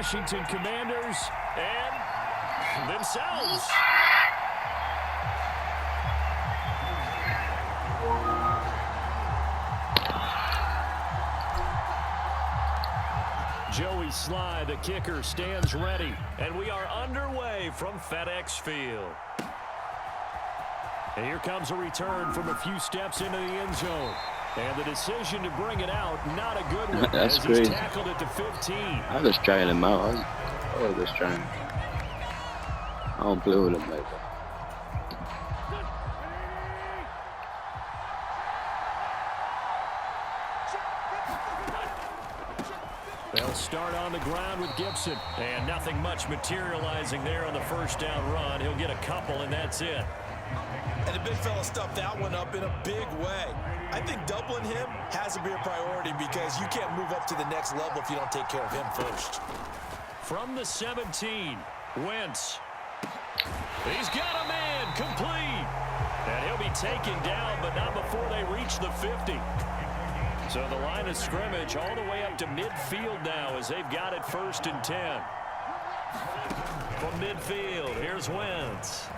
Washington Commanders and themselves. Joey Sly, the kicker, stands ready, and we are underway from FedEx Field. And here comes a return from a few steps into the end zone. And the decision to bring it out, not a good one. That's as crazy. He's tackled at the 15. I was trying him out. I was just trying. I don't play with him like that. They'll start on the ground with Gibson. And nothing much materializing there on the first down run. He'll get a couple, and that's it. And the big fella stuffed that one up in a big way. I think doubling him has to be a priority because you can't move up to the next level if you don't take care of him first. From the 17, Wentz. He's got a man complete. And he'll be taken down, but not before they reach the 50. So the line of scrimmage all the way up to midfield now as they've got it 1st and 10. From midfield, here's Wentz.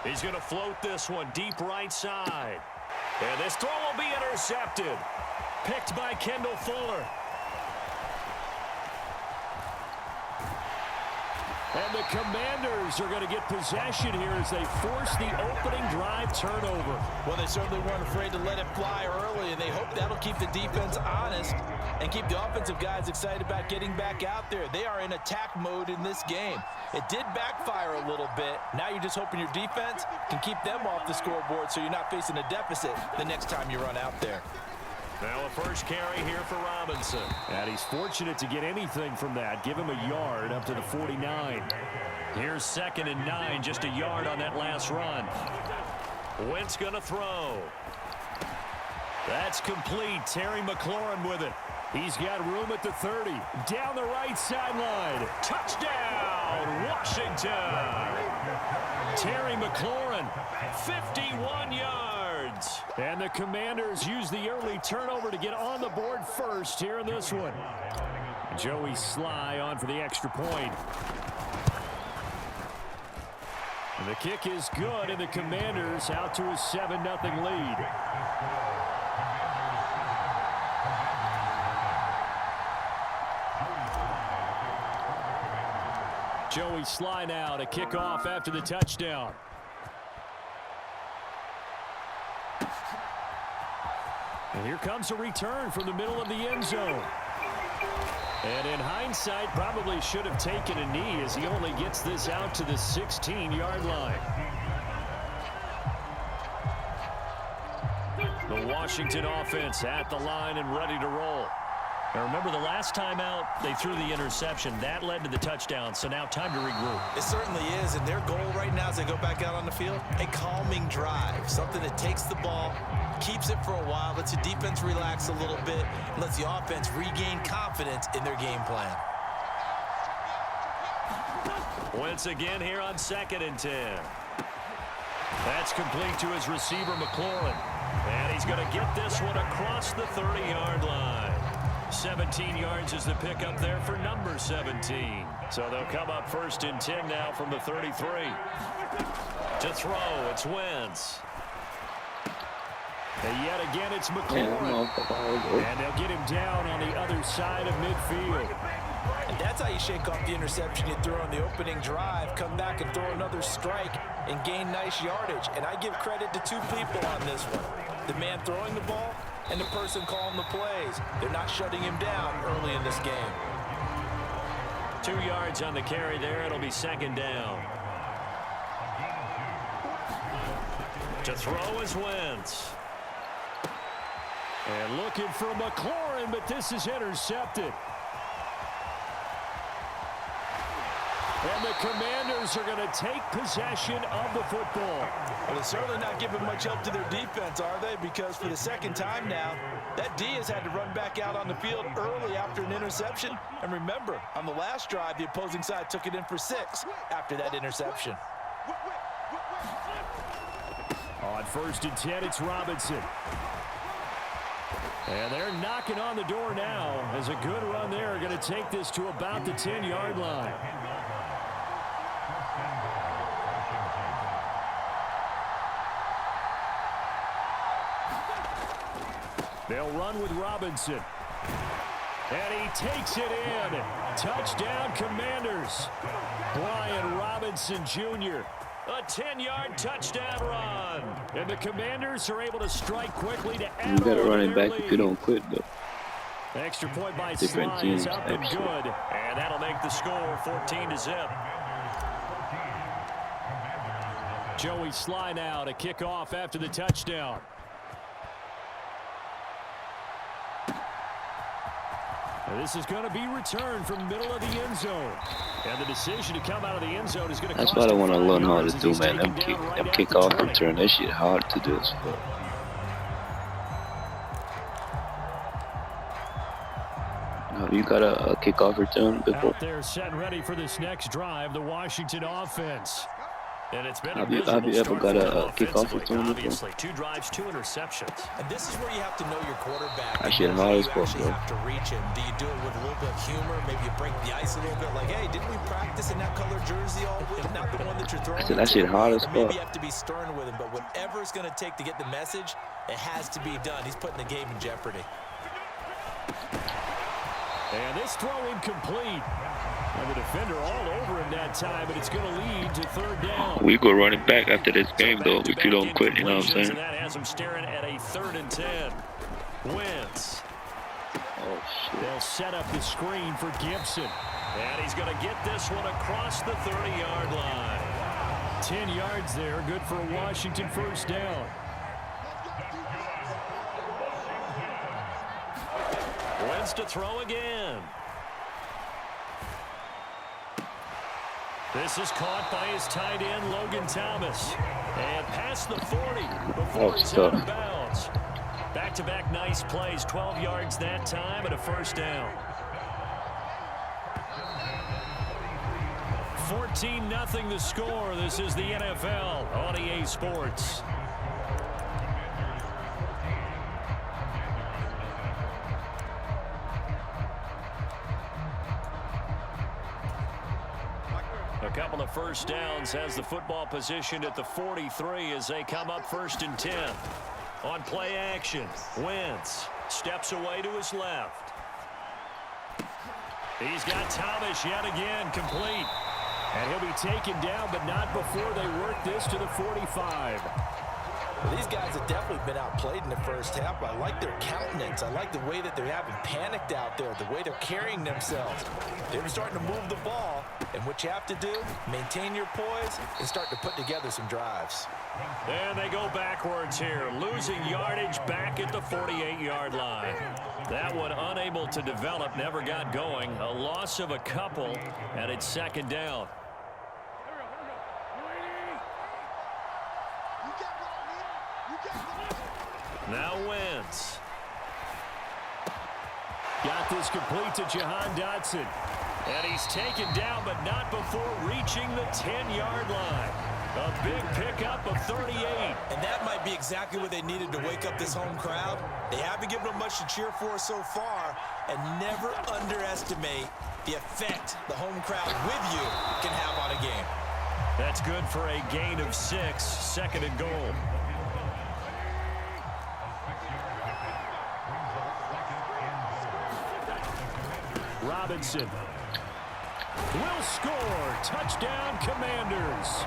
He's going to float this one deep right side. And this throw will be intercepted. Picked by Kendall Fuller. And the Commanders are going to get possession here as they force the opening drive turnover. Well, they certainly weren't afraid to let it fly early, and they hope that'll keep the defense honest and keep the offensive guys excited about getting back out there. They are in attack mode in this game. It did backfire a little bit. Now you're just hoping your defense can keep them off the scoreboard so you're not facing a deficit the next time you run out there. Now a first carry here for Robinson. And he's fortunate to get anything from that. Give him a yard up to the 49. Here's 2nd and 9, just a yard on that last run. Wentz gonna throw. That's complete. T.Mclaurin with it. He's got room at the 30. Down the right sideline. Touchdown, Washington. T.Mclaurin, 51 yards. And the Commanders use the early turnover to get on the board first here in this one. Joey Sly on for the extra point. And the kick is good, and the Commanders out to a 7-0 lead. Joey Sly now to kick off after the touchdown. And here comes a return from the middle of the end zone. And in hindsight, probably should have taken a knee as he only gets this out to the 16-yard line. The Washington offense at the line and ready to roll. Now remember, the last time out, they threw the interception. That led to the touchdown, so now time to regroup. It certainly is, and their goal right now as they go back out on the field, a calming drive, something that takes the ball, keeps it for a while, lets the defense relax a little bit, and lets the offense regain confidence in their game plan. Wentz again here on 2nd and 10. That's complete to his receiver, McLaurin. And he's going to get this one across the 30-yard line. 17 yards is the pickup there for number 17. So they'll come up 1st and 10 now from the 33. To throw, it's Wentz. And yet again, it's McLaurin. And they'll get him down on the other side of midfield. And that's how you shake off the interception you throw on the opening drive, come back and throw another strike and gain nice yardage. And I give credit to two people on this one. The man throwing the ball and the person calling the plays. They're not shutting him down early in this game. 2 yards on the carry there. It'll be 2nd down. To throw is Wentz. And looking for McLaurin, but this is intercepted. And the Commanders are going to take possession of the football. Well, they're certainly not giving much help to their defense, are they? Because for the 2nd time now, that D has had to run back out on the field early after an interception. And remember, on the last drive, the opposing side took it in for 6 after that interception. On 1st and 10, it's Robinson. And they're knocking on the door now as a good run there are going to take this to about the 10-yard line. They'll run with Robinson. And he takes it in. Touchdown, Commanders. Brian Robinson Jr. A 10-yard touchdown run. And the Commanders are able to strike quickly to add on. You got to run it back if you don't quit, though. Extra point by Different Sly teams, is up and actually. good. And that'll make the score 14-0. Joey Sly now to kick off after the touchdown. And this is going to be returned from middle of the end zone. And the decision to come out of the end zone is going to That's cost what I him want to 5 learn how yards to as do, he's man. taken Them down right at the kickoff 20. return, that shit hard to do. So. You got a kickoff return before? Out there set and ready for this next drive, the Washington offense. And it's been Have you ever got a kickoff return before? Obviously, 2 drives, 2 interceptions. And this is where you have to know your quarterback. That shit hard as fuck, You actually bro. have to reach him. Do you do it with a little bit of humor? Maybe you break the ice a little bit. Like, hey, didn't we practice in that color jersey all week? Not the one that you're throwing. I said that shit hard as Or maybe fuck. you have to be stern with him. But whatever it's going to take to get the message, it has to be done. He's putting the game in jeopardy. And this throw incomplete. And the defender all over him that time, but it's going to lead to 3rd down. We go running back after this game, though, if Back-to-back you don't quit, you know what I'm incompletions, saying? And that has him staring at a 3rd and 10. Wentz. Oh, shit. They'll set up the screen for Gibson. And he's going to get this one across the 30-yard line. 10 yards there, good for a Washington 1st down. Wentz to throw again. This is caught by his tight end, Logan Thomas. And past the 40 before he's out of bounds. Back-to-back nice plays, 12 yards that time and a 1st down. 14-0 the score. This is the NFL on EA Sports. A couple of 1st downs has the football positioned at the 43 as they come up 1st and 10. On play action, Wentz steps away to his left. He's got Thomas yet again complete. And he'll be taken down, but not before they work this to the 45. Well, these guys have definitely been outplayed in the 1st half. I like their countenance. I like the way that they're having panicked out there, the way they're carrying themselves. They're starting to move the ball, and what you have to do, maintain your poise and start to put together some drives. And they go backwards here, losing yardage back at the 48-yard line. That one unable to develop, never got going. A loss of a couple, and it's 2nd down. Now Wentz. Got this complete to Jahan Dotson. And he's taken down, but not before reaching the 10-yard line. A big pickup of 38. And that might be exactly what they needed to wake up this home crowd. They haven't given them much to cheer for so far. And never underestimate the effect the home crowd with you can have on a game. That's good for a gain of 6, 2nd and goal. Robinson will score. Touchdown, Commanders.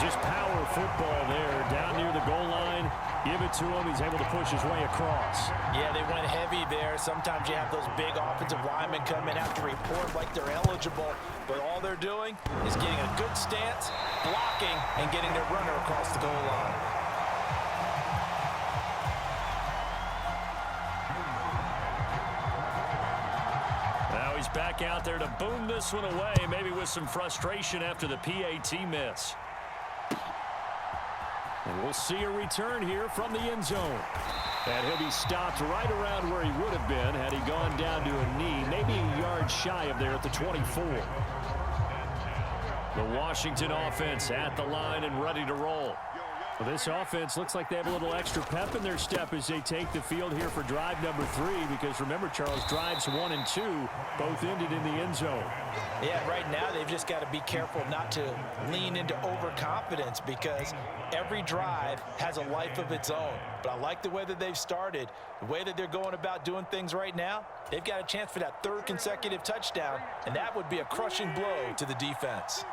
Just power football there down near the goal line. Give it to him. He's able to push his way across. Yeah, they went heavy there. Sometimes you have those big offensive linemen come in, have to report like they're eligible. But all they're doing is getting a good stance, blocking, and getting their runner across the goal line. Now he's back out there to boom this one away, maybe with some frustration after the PAT miss. And we'll see a return here from the end zone. And he'll be stopped right around where he would have been had he gone down to a knee, maybe a yard shy of there at the 24. The Washington offense at the line and ready to roll. Well, this offense looks like they have a little extra pep in their step as they take the field here for drive number 3, because remember, Charles, drives 1 and 2 both ended in the end zone. Yeah, right now they've just got to be careful not to lean into overconfidence, because every drive has a life of its own. But I like the way that they've started, the way that they're going about doing things right now. They've got a chance for that 3rd consecutive touchdown, and that would be a crushing blow to the defense.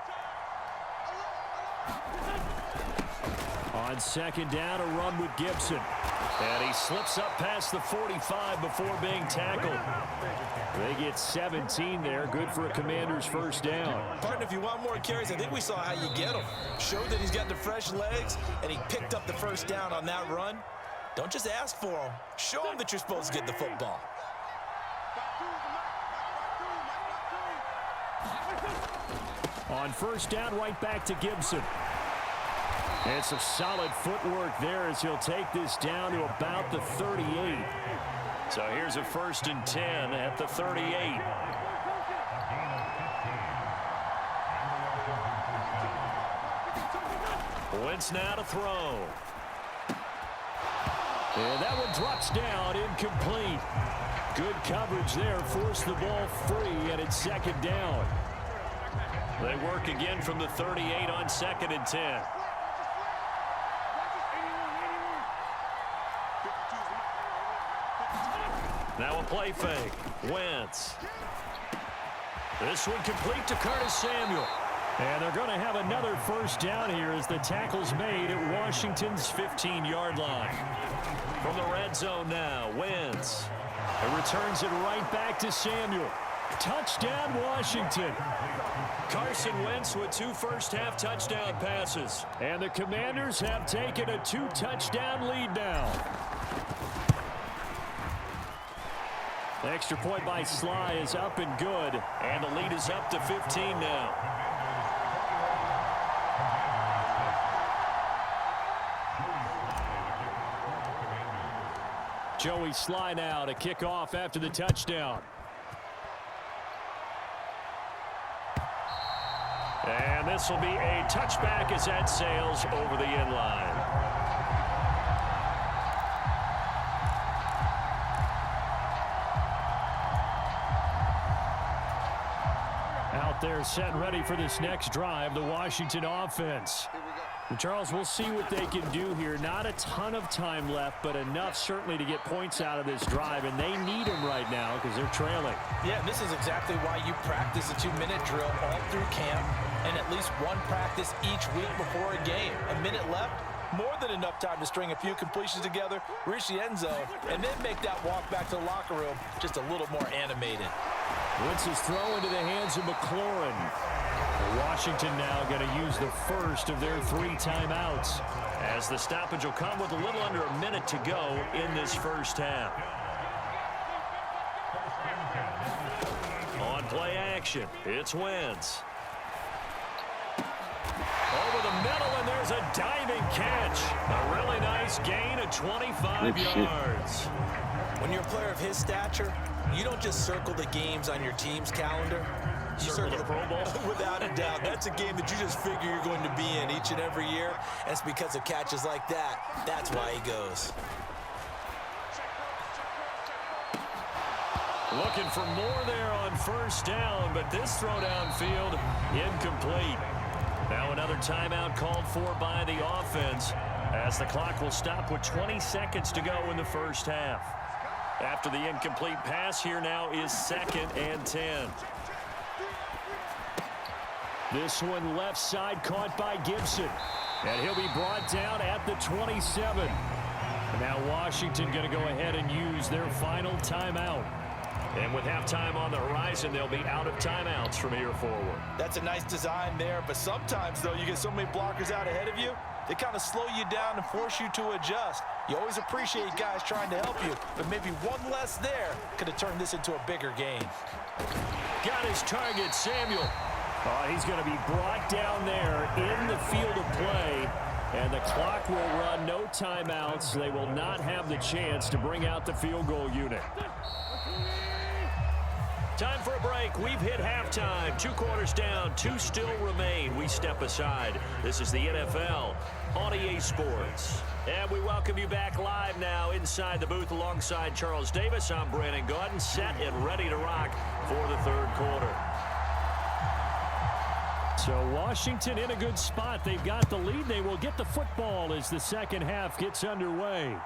On 2nd down, a run with Gibson. And he slips up past the 45 before being tackled. They get 17 there. Good for a Commander's 1st down. Partner, if you want more carries, I think we saw how you get them. Showed that he's got the fresh legs, and he picked up the 1st down on that run. Don't just ask for them. Show them that you're supposed to get the football. On 1st down, right back to Gibson. And some solid footwork there as he'll take this down to about the 38. So here's a 1st and 10 at the 38. Wentz now to throw. And that one drops down, incomplete. Good coverage there, forced the ball free, and it's 2nd down. They work again from the 38 on 2nd and 10. Now a play fake. Wentz. This one complete to Curtis Samuel. And they're going to have another 1st down here as the tackle's made at Washington's 15-yard line. From the red zone now, Wentz. It returns it right back to Samuel. Touchdown, Washington. Carson Wentz with 2 first-half touchdown passes. And the Commanders have taken a 2-touchdown lead now. The extra point by Sly is up and good, and the lead is up to 15 now. Joey Sly now to kick off after the touchdown. And this will be a touchback as that sails over the end line. Out there set and ready for this next drive, the Washington offense. And Charles, we'll see what they can do here. Not a ton of time left, but enough certainly to get points out of this drive, and they need them right now because they're trailing. Yeah, this is exactly why you practice a 2-minute drill all through camp and at least one practice each week before a game. A minute left, more than enough time to string a few completions together, reach the end zone, and then make that walk back to the locker room just a little more animated. Wentz's throw into the hands of McLaurin. Washington now going to use the first of their 3 timeouts, as the stoppage will come with a little under a minute to go in this first half. On play action, it's Wentz. Over the middle, and there's a diving catch. A really nice gain of 25 yards. When you're a player of his stature, you don't just circle the games on your team's calendar. You circle the Pro Bowl. Without a doubt. That's a game that you just figure you're going to be in each and every year. And it's because of catches like that. That's why he goes. Looking for more there on 1st down, but this throw downfield incomplete. Now another timeout called for by the offense, as the clock will stop with 20 seconds to go in the first half. After the incomplete pass, here now is 2nd and 10. This one left side caught by Gibson. And he'll be brought down at the 27. And now Washington going to go ahead and use their final timeout. And with halftime on the horizon, they'll be out of timeouts from here forward. That's a nice design there, but sometimes, though, you get so many blockers out ahead of you, they kind of slow you down and force you to adjust. You always appreciate guys trying to help you, but maybe one less there could have turned this into a bigger game. Got his target, Samuel. He's going to be brought down there in the field of play, and the clock will run. No timeouts. They will not have the chance to bring out the field goal unit. Time for a break. We've hit halftime. 2 quarters down. 2 still remain. We step aside. This is the NFL on EA Sports. And we welcome you back live now inside the booth alongside Charles Davis. I'm Brandon Gaudin, set and ready to rock for the third quarter. So Washington in a good spot. They've got the lead. They will get the football as the second half gets underway.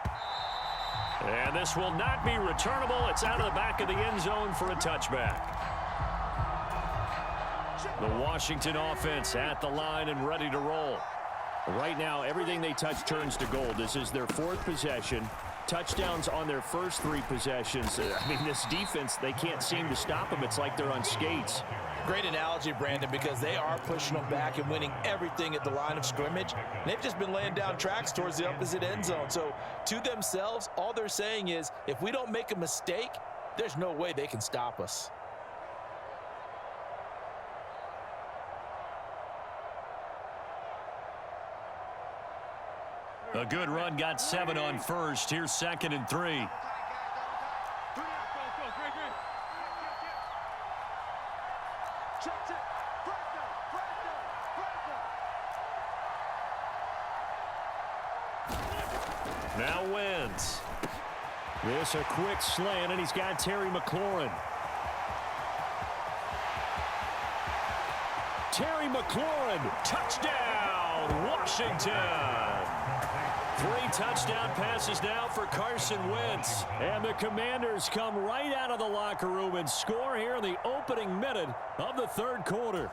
And this will not be returnable. It's out of the back of the end zone for a touchback. The Washington offense at the line and ready to roll. Right now, everything they touch turns to gold. This is their 4th possession. Touchdowns on their first 3 possessions. I mean, this defense, they can't seem to stop them. It's like they're on skates. Great analogy, Brandon, because they are pushing them back and winning everything at the line of scrimmage. They've just been laying down tracks towards the opposite end zone. So to themselves, all they're saying is, if we don't make a mistake, there's no way they can stop us. A good run, got 7 on first. Here's 2nd and 3. Now Wentz. This a quick slant, and he's got T.Mclaurin. T.Mclaurin, touchdown, Washington. 3 touchdown passes now for Carson Wentz. And the Commanders come right out of the locker room and score here in the opening minute of the third quarter.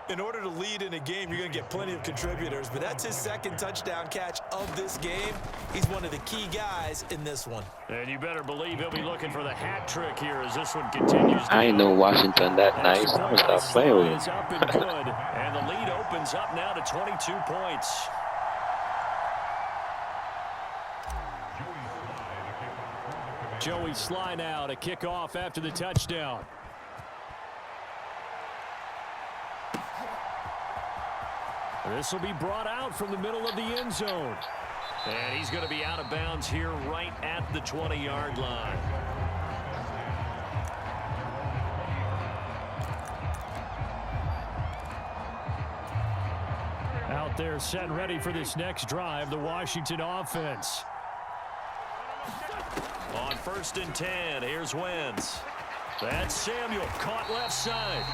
In order to lead in a game, you're going to get plenty of contributors, but that's his 2nd touchdown catch of this game. He's one of the key guys in this one. And you better believe he'll be looking for the hat trick here as this one continues. I ain't know Washington that nice. I'm going to stop playing with him. Up and good, and the lead opens up now to 22 points. Joey Sly now to kick off after the touchdown. This will be brought out from the middle of the end zone. And he's going to be out of bounds here right at the 20-yard line. Out there set and ready for this next drive, the Washington offense. On 1st and 10, here's Wentz. That's Samuel, caught left side.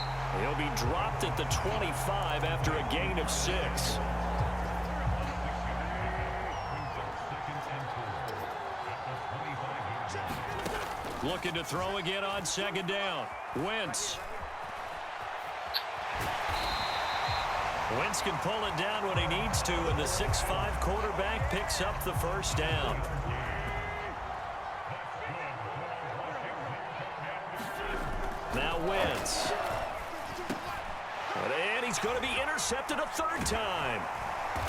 He'll be dropped at the 25 after a gain of 6. Looking to throw again on 2nd down. Wentz. Wentz can pull it down when he needs to, and the 6'5" quarterback picks up the 1st down. Now Wentz. And he's going to be intercepted a 3rd time.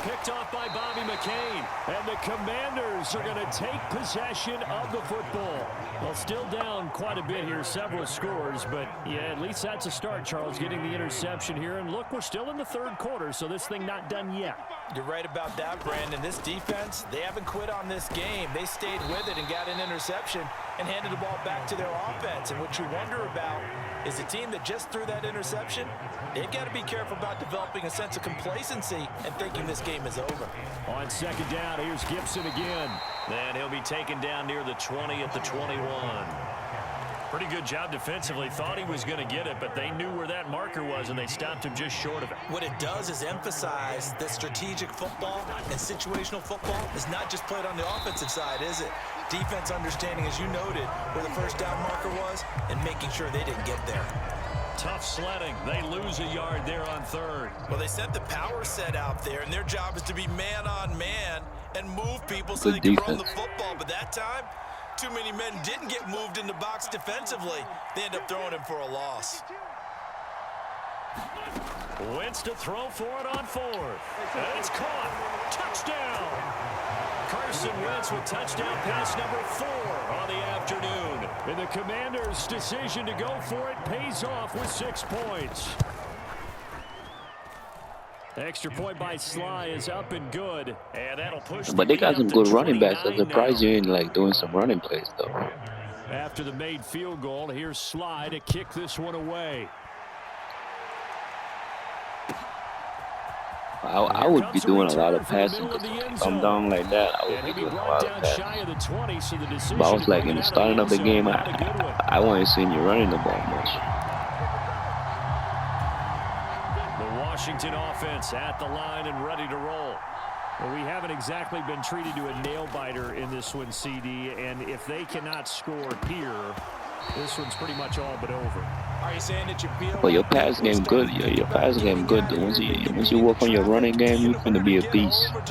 Picked off by Bobby McCain. And the Commanders are going to take possession of the football. Well, still down quite a bit here, several scores, but yeah, at least that's a start, Charles, getting the interception here. And look, we're still in the third quarter, so this thing not done yet. You're right about that, Brandon. This defense, they haven't quit on this game. They stayed with it and got an interception and handed the ball back to their offense. And what you wonder about is the team that just threw that interception, they've got to be careful about developing a sense of complacency and thinking this game is over. On 2nd down, here's Gibson again. And he'll be taken down near the 20 at the 21. Pretty good job defensively. Thought he was going to get it, but they knew where that marker was, and they stopped him just short of it. What it does is emphasize that strategic football and situational football is not just played on the offensive side, is it? Defense understanding, as you noted, where the 1st down marker was and making sure they didn't get there. Tough sledding. They lose a yard there on 3rd. Well, they sent the power set out there, and their job is to be man-on-man and move people so they can run the football. But that time, too many men didn't get moved in the box defensively. They end up throwing him for a loss. Wentz to throw for it on 4th. And it's caught. Touchdown. Carson Wentz with touchdown pass number 4 on the afternoon. And the Commanders' decision to go for it pays off with 6 points. Extra point by Sly is up and good. And that'll push. But they got some good running backs. I'm surprised you ain't like doing some running plays though. after the made field goal. Here's Sly to kick this one away. I would be doing a lot of passing because if I'm down like that, I would be doing a lot of passing. But I was like, in the starting of the game, I wasn't seeing you running the ball much. The Washington offense at the line and ready to roll. Well, we haven't exactly been treated to a nail-biter in this one, CD, and if they cannot score here, this one's pretty much all but over. Are you saying that you feel? Well, your pass game good. Your pass game good. Though. Once you work on your running game, you're going to be a beast. But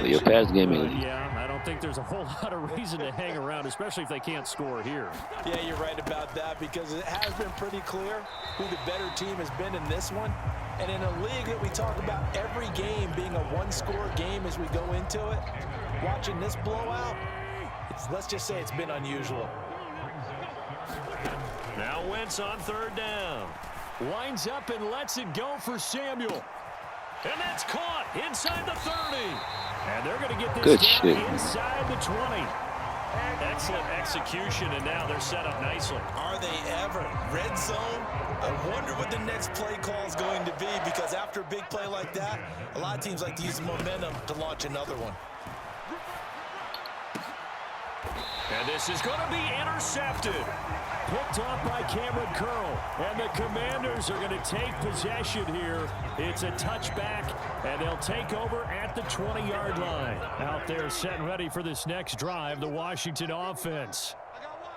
your pass game is. Yeah, I don't think there's a whole lot of reason to hang around, especially if they can't score here. Yeah, you're right about that because it has been pretty clear who the better team has been in this one. And in a league that we talk about every game being a one-score game as we go into it, watching this blowout, let's just say it's been unusual. Now Wentz on third down. Winds up and lets it go for Samuel. And that's caught inside the 30. And they're going to get this down inside the 20. Excellent execution, and now they're set up nicely. Are they ever? Red zone? I wonder what the next play call is going to be because after a big play like that, a lot of teams like to use momentum to launch another one. And this is going to be intercepted. Picked off by Cameron Curl. And the Commanders are going to take possession here. It's a touchback, and they'll take over at the 20-yard line. Out there set and ready for this next drive, the Washington offense.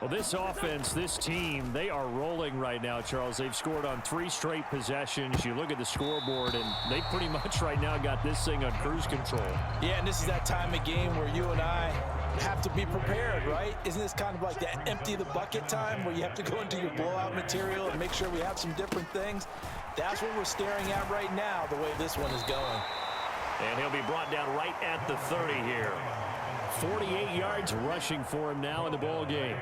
Well, this offense, this team, they are rolling right now, Charles. They've scored on 3 straight possessions. You look at the scoreboard, and they pretty much right now got this thing on cruise control. Yeah, and this is that time of game where you and I have to be prepared, right? Isn't this kind of like that empty the bucket time where you have to go into your blowout material and make sure we have some different things? That's what we're staring at right now, the way this one is going. And he'll be brought down right at the 30 here. 48 yards rushing for him now in the ball game.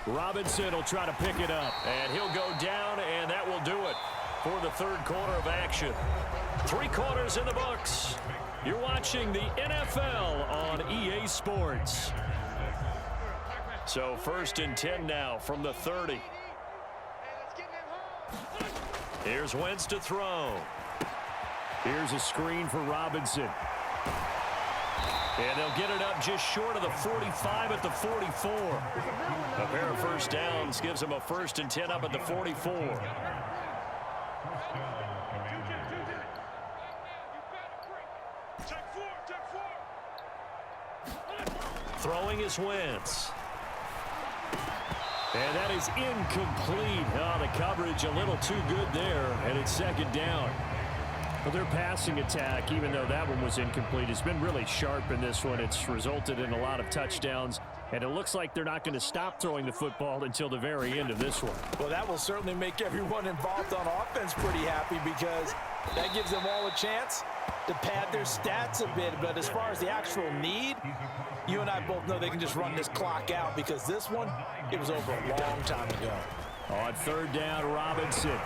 Robinson will try to pick it up, and he'll go down, and that will do it for the third quarter of action. 3 quarters in the books. You're watching the NFL on EA Sports. So 1st and 10 now from the 30. Here's Wentz to throw. Here's a screen for Robinson. And they'll get it up just short of the 45 at the 44. A pair of first downs gives them a 1st and 10 up at the 44. Throwing is Wentz. And that is incomplete. Oh, the coverage a little too good there, and it's 2nd down. Well, their passing attack, even though that one was incomplete, has been really sharp in this one. It's resulted in a lot of touchdowns, and it looks like they're not going to stop throwing the football until the very end of this one. Well, that will certainly make everyone involved on offense pretty happy because that gives them all a chance to pad their stats a bit. But as far as the actual need, you and I both know they can just run this clock out because this one, it was over a long time ago. On 3rd down, Robinson.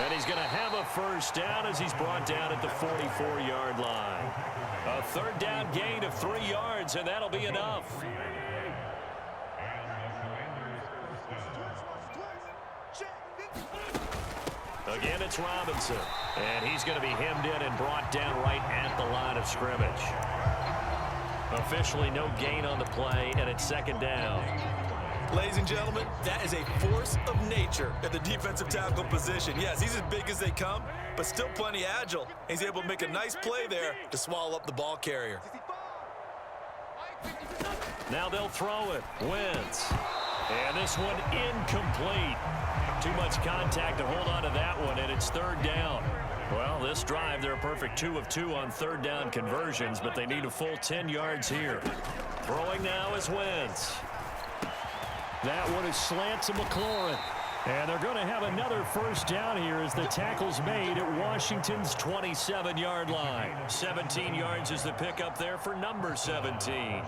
And he's going to have a 1st down as he's brought down at the 44-yard line. A 3rd down gain of 3 yards, and that'll be enough. Again, it's Robinson. And he's going to be hemmed in and brought down right at the line of scrimmage. Officially no gain on the play, and it's 2nd down. Ladies and gentlemen, that is a force of nature at the defensive tackle position. Yes, he's as big as they come, but still plenty agile. He's able to make a nice play there to swallow up the ball carrier. Now they'll throw it. Wentz. And this one incomplete. Too much contact to hold on to that one, and it's 3rd down. Well, this drive, they're a perfect 2 of 2 on 3rd down conversions, but they need a full 10 yards here. Throwing now is Wentz. That one is slant to McLaurin. And they're going to have another 1st down here as the tackle's made at Washington's 27-yard line. 17 yards is the pickup there for number 17.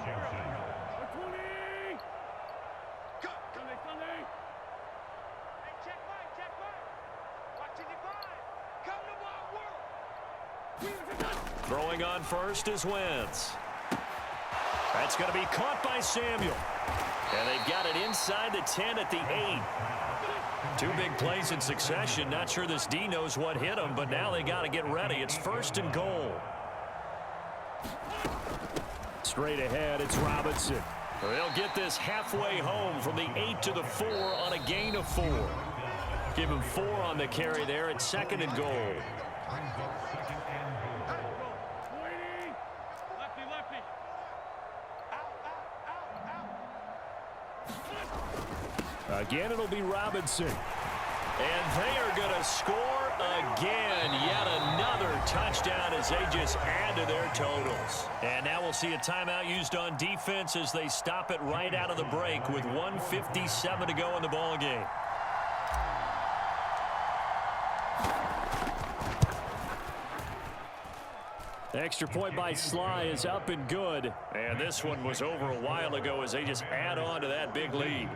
Throwing on first is Wentz. That's going to be caught by Samuel. And they've got it inside the 10 at the 8. Two big plays in succession. Not sure this D knows what hit them, but now they got to get ready. It's 1st and goal. Straight ahead, it's Robinson. They'll get this halfway home from the 8 to the 4 on a gain of 4. Give him 4 on the carry there at 2nd and goal. Again, it'll be Robinson. And they are going to score again. Yet another touchdown as they just add to their totals. And now we'll see a timeout used on defense as they stop it right out of the break with 1:57 to go in the ball game. The extra point by Sly is up and good. And this one was over a while ago as they just add on to that big lead.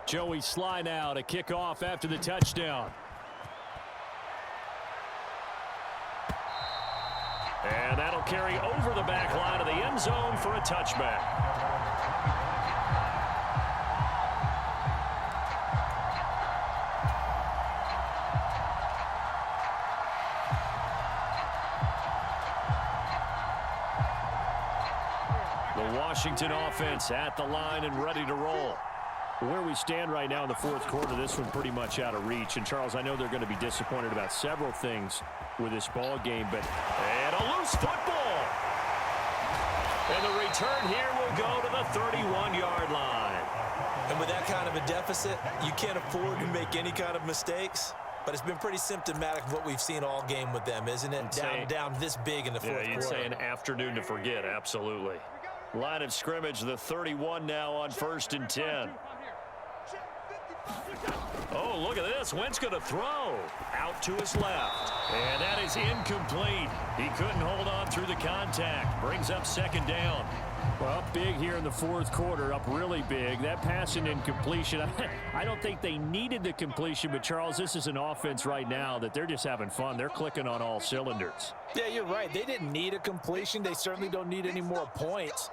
Joey Sly now to kick off after the touchdown. And that'll carry over the back line of the end zone for a touchback. The Washington offense at the line and ready to roll. Where we stand right now in the 4th quarter, this one pretty much out of reach. And, Charles, I know they're going to be disappointed about several things with this ball game, but... And a loose football. And the return here will go to the 31-yard line. And with that kind of a deficit, you can't afford to make any kind of mistakes. But it's been pretty symptomatic of what we've seen all game with them, isn't it? Down this big in the 4th quarter. Yeah, you'd say an afternoon to forget, absolutely. Line of scrimmage, the 31 now on 1st and 10. Oh, look at this. Wentz going to throw out to his left. And that is incomplete. He couldn't hold on through the contact. Brings up 2nd down. Well, big here in the 4th quarter, up really big. That pass and incompletion, I don't think they needed the completion, but, Charles, this is an offense right now that they're just having fun. They're clicking on all cylinders. Yeah, you're right. They didn't need a completion. They certainly don't need any more points.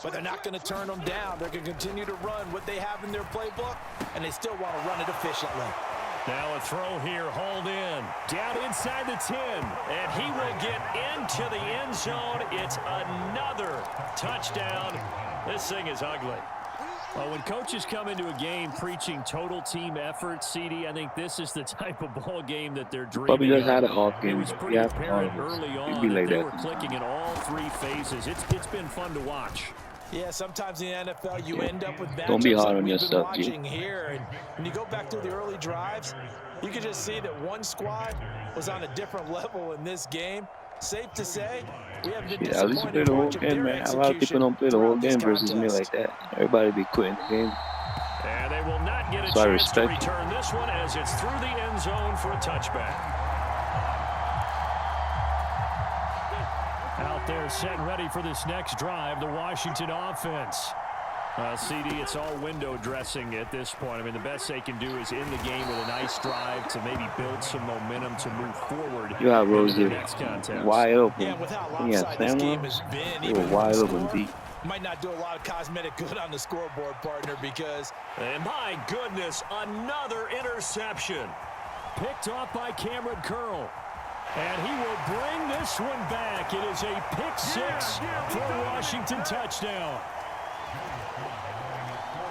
But they're not going to turn them down. They're going to continue to run what they have in their playbook, and they still want to run it efficiently. Now a throw here, hauled in. Down inside the 10. And he will get into the end zone. It's another touchdown. This thing is ugly. Well, when coaches come into a game preaching total team effort, CD, I think this is the type of ball game that they're dreaming Probably just had of. an off game. It was pretty apparent early on be like that they that. were clicking in all 3 phases. It's been fun to watch. Yeah, sometimes in the NFL you end up with matchups Don't be hard like on we've been yourself, watching here. And when you go back through the early drives, you can just see that one squad was on a different level in this game. Safe to say, we have been At least play disappointed the whole watching game, their man. A lot of people don't play the whole game versus me like that. Everybody be quitting the game. And they will not get a So I chance to respect return this one as it's through the end zone for a touchback. Out there set and ready for this next drive, the Washington offense. CD, it's all window dressing at this point. I mean, the best they can do is end the game with a nice drive to maybe build some momentum to move forward. You have Rose in the here next contest. wide open. Yeah, with how Yeah, lopsided this game Samuel. has been, They even were wide one open score deep. might not do a lot of cosmetic good on the scoreboard, partner, because And my goodness, another interception. Picked off by Cameron Curl. And he will bring this one back. It is a pick 6 for a Washington touchdown.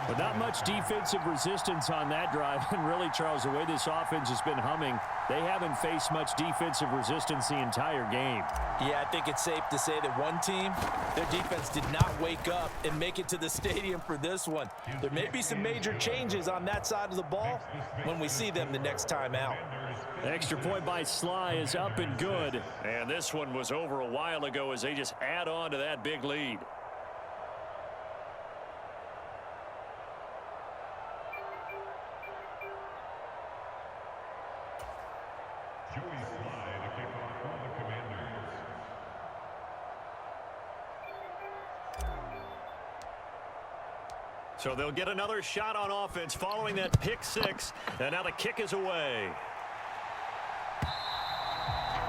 But not much defensive resistance on that drive. And really, Charles, the way this offense has been humming, they haven't faced much defensive resistance the entire game. yeah, I think it's safe to say that one team, their defense did not wake up and make it to the stadium for this one. There may be some major changes on that side of the ball when we see them the next time out. The extra point by Sly is up and good. And this one was over a while ago as they just add on to that big lead. So they'll get another shot on offense following that pick six. And now the kick is away.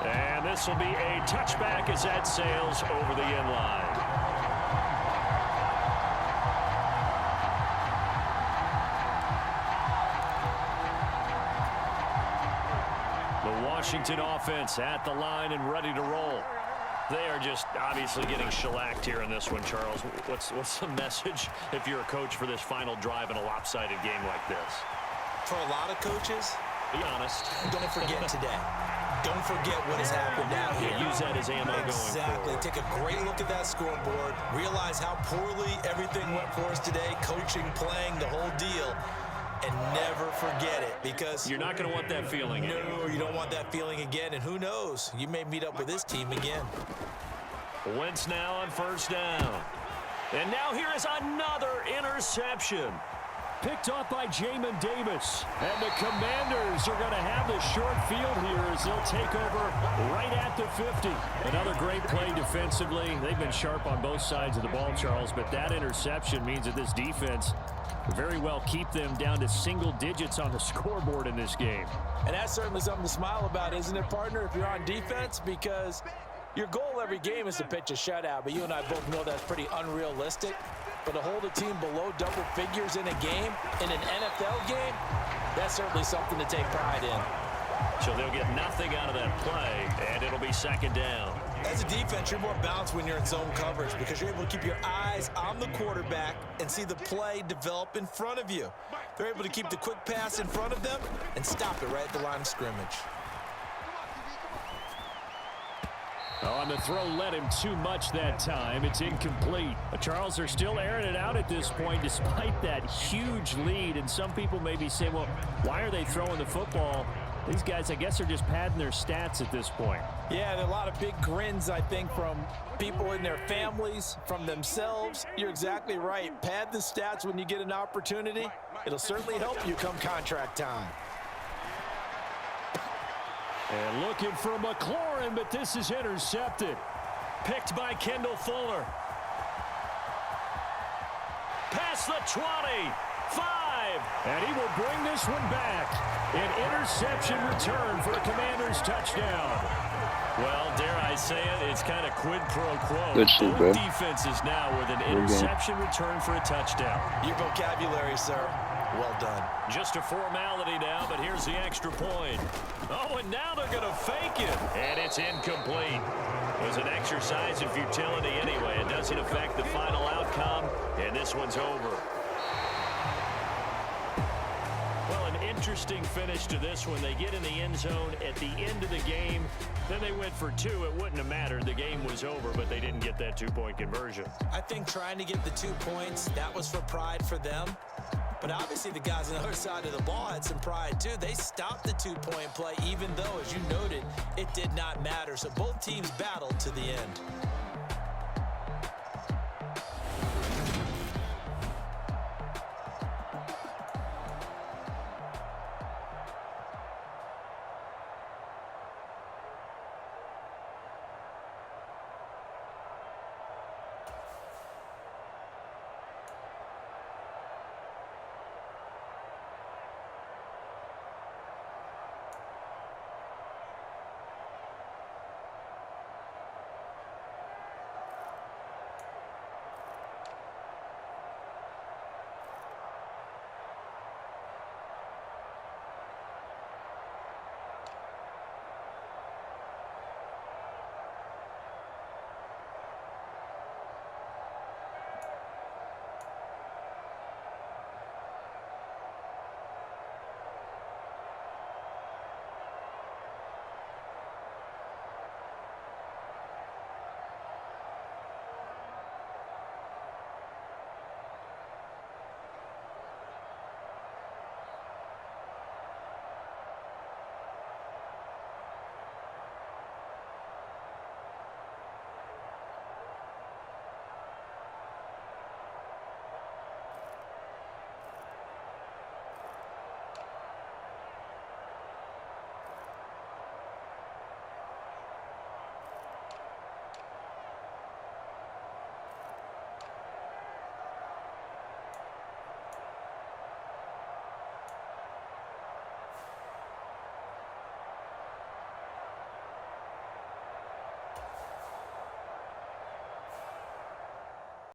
And this will be a touchback as that sails over the end line. The Washington offense at the line and ready to roll. They are just obviously getting shellacked here in this one, Charles. What's the message if you're a coach for this final drive in a lopsided game like this? For a lot of coaches, be honest. Don't forget today. Don't forget what has happened out here. Use that as ammo going Exactly. forward. Take a great look at that scoreboard. Realize how poorly everything went for us today. Coaching, playing, the whole deal. And never forget it, because you're not going to want that feeling. No, you don't want that feeling again. And who knows? You may meet up with this team again. Wentz now on first down. And now here is another interception. Picked off by Jamin Davis. And the Commanders are going to have the short field here as they'll take over right at the 50. Another great play defensively. They've been sharp on both sides of the ball, Charles, but that interception means that this defense very well keep them down to single digits on the scoreboard in this game. And that's certainly something to smile about, isn't it, partner, if you're on defense? Because your goal every game is to pitch a shutout, but you and I both know that's pretty unrealistic. But to hold a team below double figures in a game, in an NFL game, that's certainly something to take pride in. So they'll get nothing out of that play, and it'll be second down. As a defense, you're more balanced when you're in zone coverage because you're able to keep your eyes on the quarterback and see the play develop in front of you. They're able to keep the quick pass in front of them and stop it right at the line of scrimmage. On the throw, led him too much that time. It's incomplete. Charles, are still airing it out at this point despite that huge lead. And some people may be saying, well, why are they throwing the football? These guys, I guess, are just padding their stats at this point. Yeah, there are a lot of big grins, I think, from people in their families, from themselves. You're exactly right. Pad the stats when you get an opportunity. It'll certainly help you come contract time. And looking for McLaurin, but this is intercepted. Picked by Kendall Fuller. Past the 20. 5. And he will bring this one back. An interception return for a Commander's touchdown. Well, dare I say it, it's kind of quid pro quo. Good shit, bro. Both defenses now with an interception return for a touchdown. Your vocabulary, sir. Well done. Just a formality now, but here's the extra point. Oh, and now they're going to fake it. And it's incomplete. It was an exercise in futility anyway. It doesn't affect the final outcome, and this one's over. Well, an interesting finish to this one. They get in the end zone at the end of the game. Then they went for 2. It wouldn't have mattered. The game was over, but they didn't get that 2-point conversion. I think trying to get the 2 points, that was for pride for them. But obviously the guys on the other side of the ball had some pride too. They stopped the 2-point play even though, as you noted, it did not matter. So both teams battled to the end.